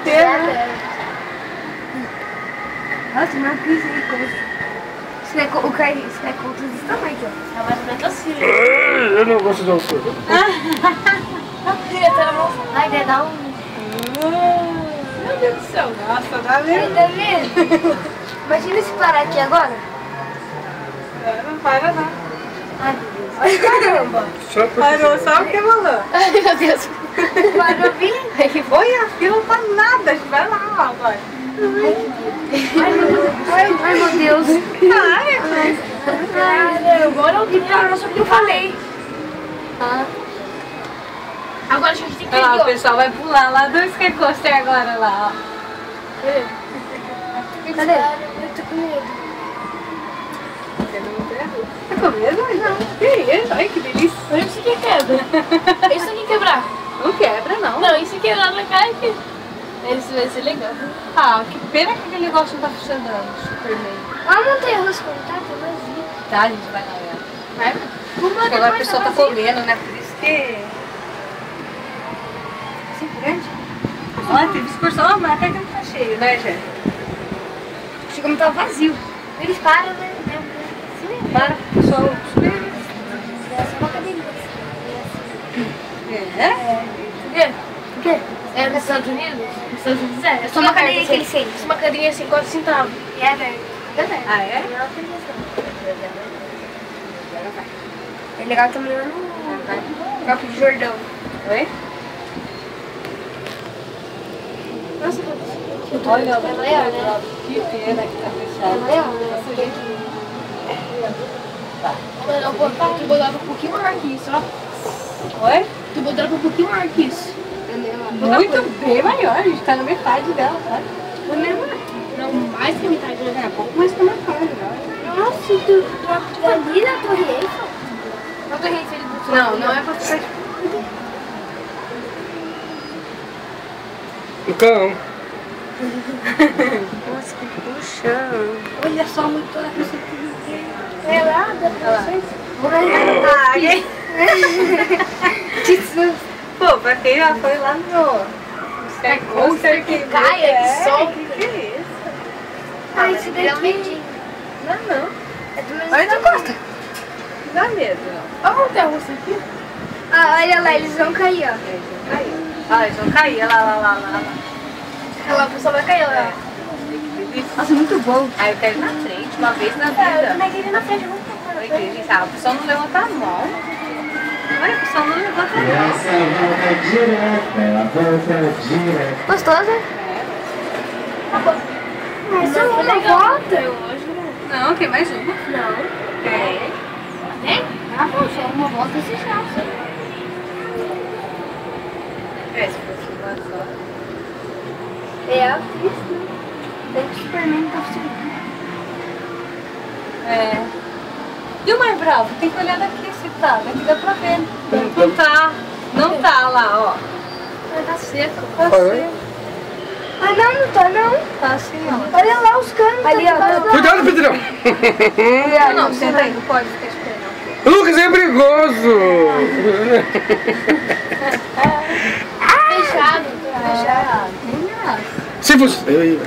inteiro. Nossa, uma pizza de coisa. O Caio, esse é contra desse tamanho aqui, ó. É mais ou menos assim. Eu não gosto de altura. Ai, deve dar um... Meu Deus do céu, nossa, dá mesmo. Tá vendo? Imagina se parar aqui agora. Não para não. Ai, meu Deus. Ai, caramba. Só porque Parou só o que rolou. Ai, meu Deus. Parou bem. Oi, a fila tá nada, a gente vai lá agora. Ai, meu Deus. Agora eu vi Parou só que eu falei. Agora a gente tem que Olha lá, o ir, pessoal vai pular lá do skate coaster agora lá, ó. Cadê? Eu tô com medo. Tá com medo? Não. Que isso? Ai, que delícia. Olha isso aqui quebra. Isso aqui quebrar. Não quebra, não. Não, isso quebrar na cara aqui. Isso vai ser legal. Ah, que pena que aquele negócio não tá funcionando. Superman. Ah, não tem arroz com tá vazio. Tá, a gente vai lá olhar. Vai? Porque agora a pessoa tá comendo, né? Por isso que... Assim, grande. Olha, tem excursão, mas até que não tá cheio, né, Jé? Achei como tava vazio. Eles param, né? Para, pessoal. É só uma cadeirinha. É? O quê? É nos Estados Unidos? Nos Estados Unidos é. É só uma cadeirinha que eles sentem. Uma cadeirinha assim, 4 centavos. E é velho. Ah, é? É legal também lá no Campo de Jordão. Oi? Nossa, Olha, legal, que pena que tá fechado. Mano, eu botava um pouquinho maior que isso, ó. Oi? Tu botava um pouquinho maior que isso. Muito bem maior, a gente tá na metade dela, tá? Não, mais que a metade, né? É, pouco mais que a metade, né? Nossa, tu ali na Torre Eiffel? Na Torre Eiffel ele botou. Não é pra ficar... o cão. Nossa, que puxão. Olha só, muito lá que você É lá, dá pra vocês? Que susto. Pô, pra quem já foi lá no... Skycoaster que caia, que solta. Que é isso? Ah, isso daqui. Não. É do mesmo Olha, tu tamanho. gosta. Não dá medo, não. Olha o terro aqui. Ah, olha lá, eles vão cair, ó. Eles vão cair. Ah, eles vão cair, lá. Olha lá, a pessoa vai cair lá. Nossa, muito bom. Aí eu quero ir na frente, uma vez na Eu vida. também queria ir na frente, vamos Oi, delícia. Ah, o pessoal não levanta a mão. Olha, o pessoal não levanta a mão. Essa volta direta, a volta direta. Gostosa? Mas só uma volta. Não, tem mais uma. Não. Tem? Ah, bom, só uma volta e se chaça. É, se fosse uma só. É a pista. Tem que o Superman tá funcionando. É. E o Mar Bravo? Tem que olhar daqui se tá. Daqui dá pra ver. Não tá lá, ó. Vai dar seco. Tá seco. Ah, não tá não. Tá assim, ó. Olha lá os canos. Ali, ó. Cuidado, Pedrão. Não, senta aí, não pode ficar esperando. Lucas é perigoso. Fechado. Fechado. Se você...